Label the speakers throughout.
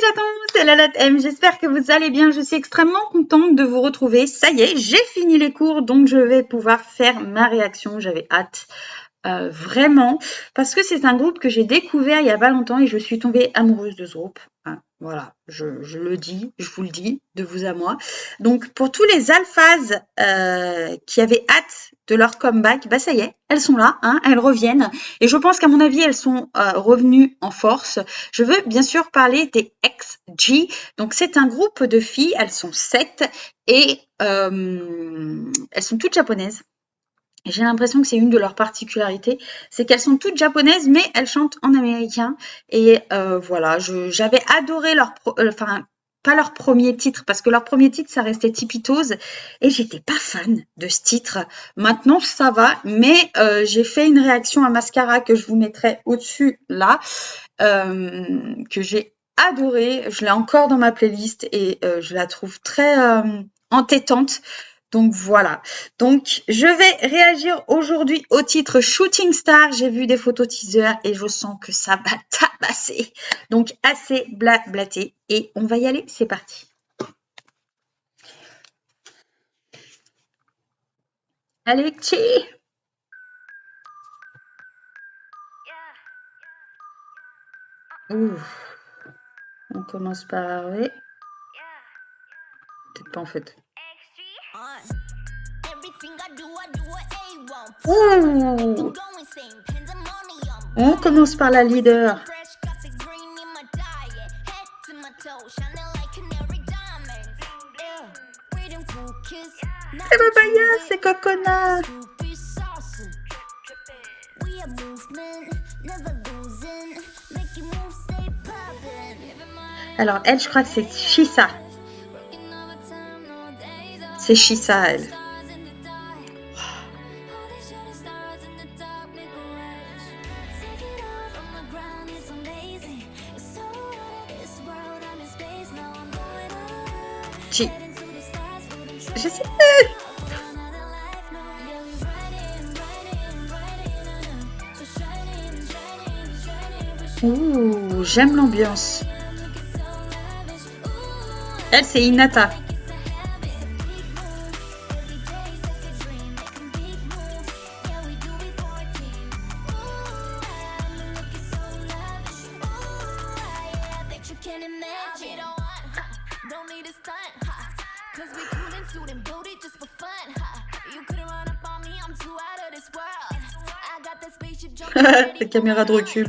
Speaker 1: chatons, c'est la Latte M. J'espère que vous allez bien. Je suis extrêmement contente de vous retrouver. Ça y est, j'ai fini les cours, donc je vais pouvoir faire ma réaction. J'avais hâte, vraiment, parce que c'est un groupe que j'ai découvert il y a pas longtemps et je suis tombée amoureuse de ce groupe. Hein, voilà, je le dis, je vous le dis, de vous à moi. Donc pour tous les alphas qui avaient hâte de leur comeback, bah ça y est, elles sont là, hein, elles reviennent. Et je pense qu'à mon avis, elles sont revenues en force. Je veux bien sûr parler des XG. Donc c'est un groupe de filles, elles sont 7 et elles sont toutes japonaises. J'ai l'impression que c'est une de leurs particularités, c'est qu'elles sont toutes japonaises, mais elles chantent en américain. Et voilà, j'avais adoré enfin, pas leur premier titre, parce que leur premier titre, ça restait Tipitose, et j'étais pas fan de ce titre. Maintenant, ça va, mais j'ai fait une réaction à Mascara que je vous mettrai au-dessus là, que j'ai adoré. Je l'ai encore dans ma playlist et je la trouve très entêtante. Donc voilà. Donc je vais réagir aujourd'hui au titre Shooting Star. J'ai vu des photos teaser et je sens que ça va tabasser. Donc assez blablaté et on va y aller. C'est parti. Allez, Chi. Ouh. On commence par Harvey. Peut-être pas en fait. Ouh. On commence par la leader. C'est Papaya, c'est Coconut. Alors elle, je crois que c'est Shisa. C'est Shisa, elle. Chi. Je sais plus. Ouh, j'aime l'ambiance. Elle, c'est Hinata. La caméra de recul.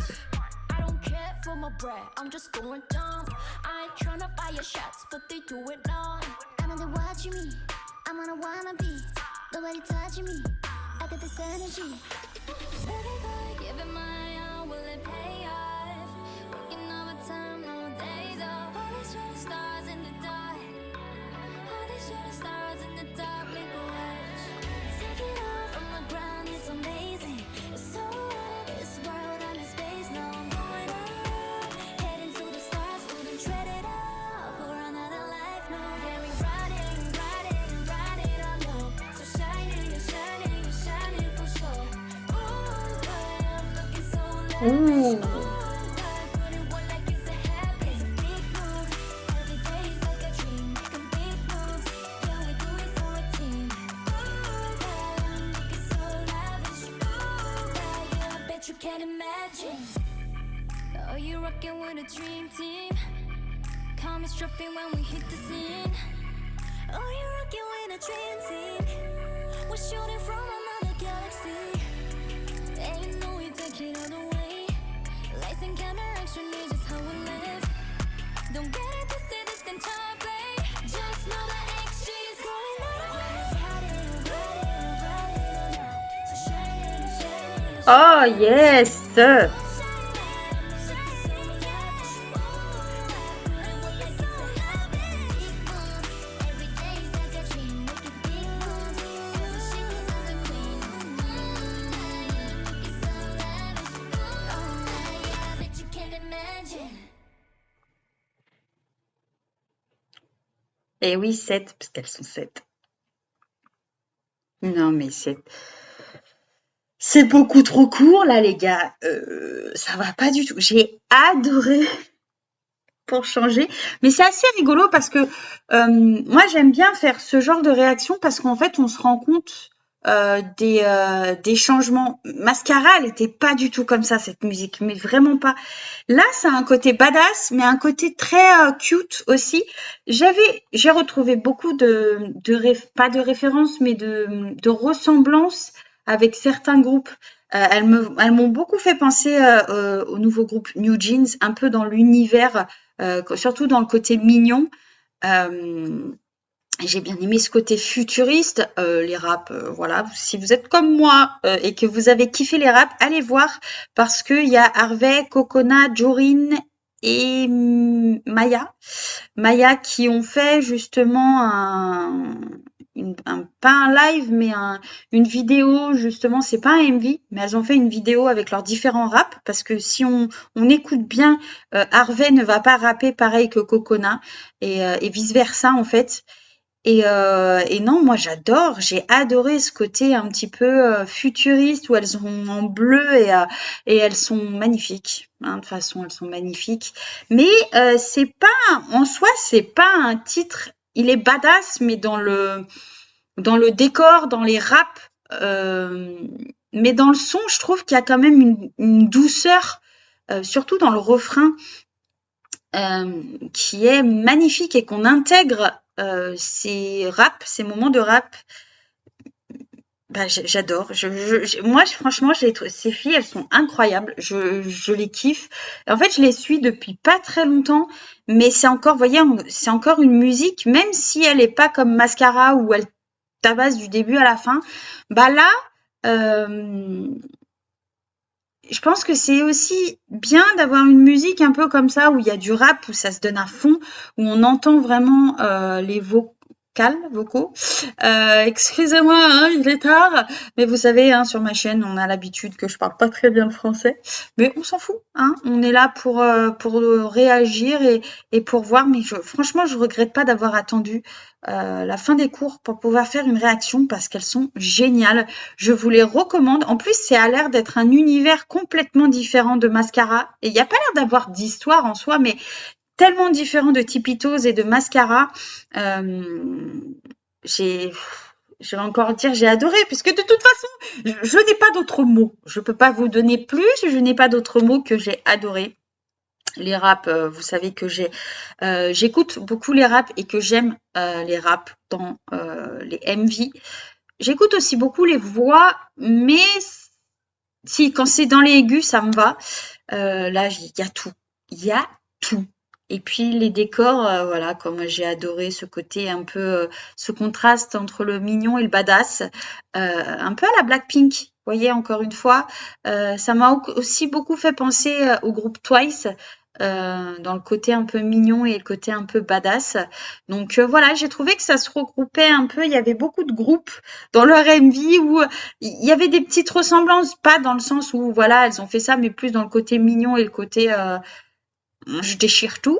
Speaker 1: Ouh. Oh yes. Et oui, 7, parce qu'elles sont 7. Non, mais c'est beaucoup trop court, là, les gars. Ça va pas du tout. J'ai adoré. pour changer. Mais c'est assez rigolo parce que moi j'aime bien faire ce genre de réaction parce qu'en fait on se rend compte des changements. Mascara, elle était pas du tout comme ça cette musique, mais vraiment pas. Là, ça a un côté badass, mais un côté très cute aussi. J'ai retrouvé beaucoup pas de références, mais de ressemblances avec certains groupes. Elles m'ont beaucoup fait penser au nouveau groupe New Jeans, un peu dans l'univers, surtout dans le côté mignon. Euh, j'ai bien aimé ce côté futuriste, les raps, voilà. Si vous êtes comme moi et que vous avez kiffé les raps, allez voir parce qu'il y a Harvey, Kokona, Jorin et Maya. Maya qui ont fait justement pas un live, mais une vidéo, justement, c'est pas un MV, mais elles ont fait une vidéo avec leurs différents raps parce que si on écoute bien, Harvey ne va pas rapper pareil que Kokona et vice versa en fait. Et non, moi j'adore, j'ai adoré ce côté un petit peu futuriste où elles sont en bleu et elles sont magnifiques. Hein, de toute façon, elles sont magnifiques. Mais c'est pas, en soi, c'est pas un titre. Il est badass, mais dans le décor, dans les raps, euh, mais dans le son, je trouve qu'il y a quand même une douceur, surtout dans le refrain qui est magnifique et qu'on intègre ces raps, ces moments de rap. Bah, j'adore. Moi, franchement, ces filles, elles sont incroyables. Je les kiffe. En fait, je les suis depuis pas très longtemps, mais c'est encore, vous voyez, c'est encore une musique, même si elle est pas comme Mascara où elle tabasse du début à la fin. Bah là, euh, je pense que c'est aussi bien d'avoir une musique un peu comme ça, où il y a du rap, où ça se donne à fond, où on entend vraiment les vocaux. Excusez-moi, hein, il est tard, mais vous savez, hein, sur ma chaîne, on a l'habitude que je parle pas très bien le français, mais on s'en fout, hein. On est là pour réagir et pour voir, mais franchement, je regrette pas d'avoir attendu la fin des cours pour pouvoir faire une réaction parce qu'elles sont géniales. Je vous les recommande. En plus, c'est à l'air d'être un univers complètement différent de Mascara. Et il n'y a pas l'air d'avoir d'histoire en soi, mais tellement différent de Tipitos et de Mascara. Euh, j'ai, je vais encore dire, j'ai adoré, puisque de toute façon, je n'ai pas d'autres mots. Je ne peux pas vous donner plus, je n'ai pas d'autres mots que j'ai adoré. Les raps, vous savez que j'écoute beaucoup les raps et que j'aime les raps dans les MV. J'écoute aussi beaucoup les voix, mais si, quand c'est dans les aigus, ça me va. Là, il y a tout. Il y a tout. Et puis les décors, voilà, comme j'ai adoré ce côté un peu, ce contraste entre le mignon et le badass, un peu à la Blackpink. Vous voyez, encore une fois, ça m'a aussi beaucoup fait penser au groupe Twice, dans le côté un peu mignon et le côté un peu badass. Donc voilà, j'ai trouvé que ça se regroupait un peu. Il y avait beaucoup de groupes dans leur MV où il y avait des petites ressemblances, pas dans le sens où voilà, elles ont fait ça, mais plus dans le côté mignon et le côté je déchire tout.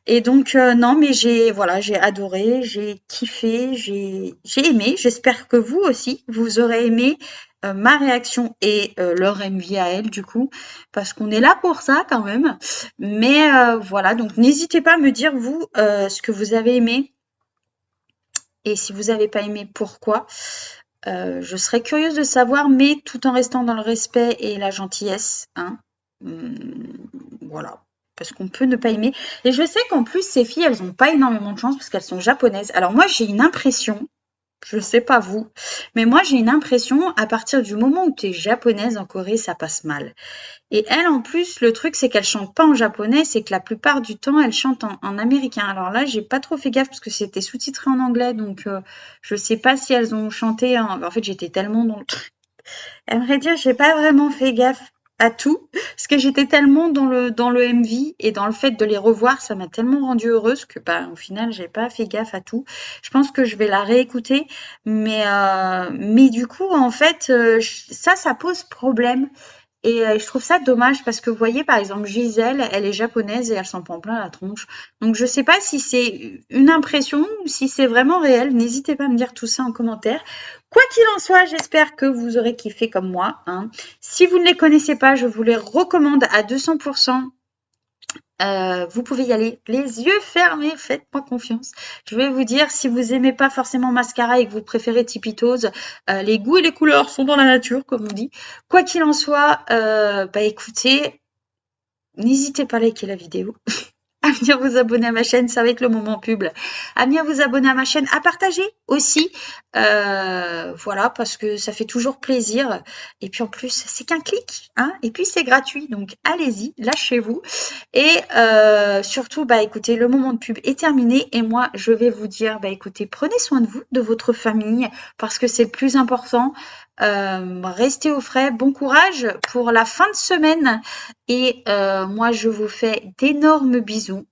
Speaker 1: Et donc non, mais j'ai adoré, j'ai kiffé, j'ai aimé. J'espère que vous aussi, vous aurez aimé ma réaction et leur MV à elle du coup, parce qu'on est là pour ça quand même. Mais voilà, donc n'hésitez pas à me dire vous ce que vous avez aimé et si vous n'avez pas aimé, pourquoi. Je serais curieuse de savoir, mais tout en restant dans le respect et la gentillesse, hein. Voilà, parce qu'on peut ne pas aimer. Et je sais qu'en plus, ces filles, elles n'ont pas énormément de chance parce qu'elles sont japonaises. Alors moi, j'ai une impression, je sais pas vous, mais moi j'ai une impression, à partir du moment où tu es japonaise en Corée, ça passe mal. Et elle, en plus, le truc, c'est qu'elle chante pas en japonais, c'est que la plupart du temps, elle chante en américain. Alors là, j'ai pas trop fait gaffe parce que c'était sous-titré en anglais, donc je sais pas si elles ont chanté en fait, j'étais tellement dans le truc. À vrai dire, j'ai pas vraiment fait gaffe à tout parce que j'étais tellement dans le MV et dans le fait de les revoir, ça m'a tellement rendue heureuse que, bah, au final, j'ai pas fait gaffe à tout. Je pense que je vais la réécouter, mais du coup, en fait, ça pose problème et je trouve ça dommage parce que vous voyez, par exemple, Gisèle, elle est japonaise et elle s'en prend plein la tronche. Donc je sais pas si c'est une impression ou si c'est vraiment réel. N'hésitez pas à me dire tout ça en commentaire. Quoi qu'il en soit, j'espère que vous aurez kiffé comme moi, hein. Si vous ne les connaissez pas, je vous les recommande à 200%. Vous pouvez y aller les yeux fermés, faites-moi confiance. Je vais vous dire, si vous aimez pas forcément mascara et que vous préférez Tipitose, les goûts et les couleurs sont dans la nature, comme on dit. Quoi qu'il en soit, bah écoutez, n'hésitez pas à liker la vidéo, à venir vous abonner à ma chaîne, ça va être le moment pub, à venir vous abonner à ma chaîne, à partager aussi, voilà, parce que ça fait toujours plaisir. Et puis en plus, c'est qu'un clic, hein, et puis c'est gratuit, donc allez-y, lâchez-vous. Et surtout, bah écoutez, le moment de pub est terminé et moi, je vais vous dire, bah écoutez, prenez soin de vous, de votre famille, parce que c'est le plus important. Restez au frais, bon courage pour la fin de semaine et moi, je vous fais d'énormes bisous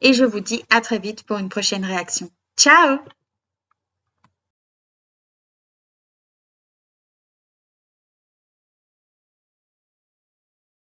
Speaker 1: et je vous dis à très vite pour une prochaine réaction. Ciao!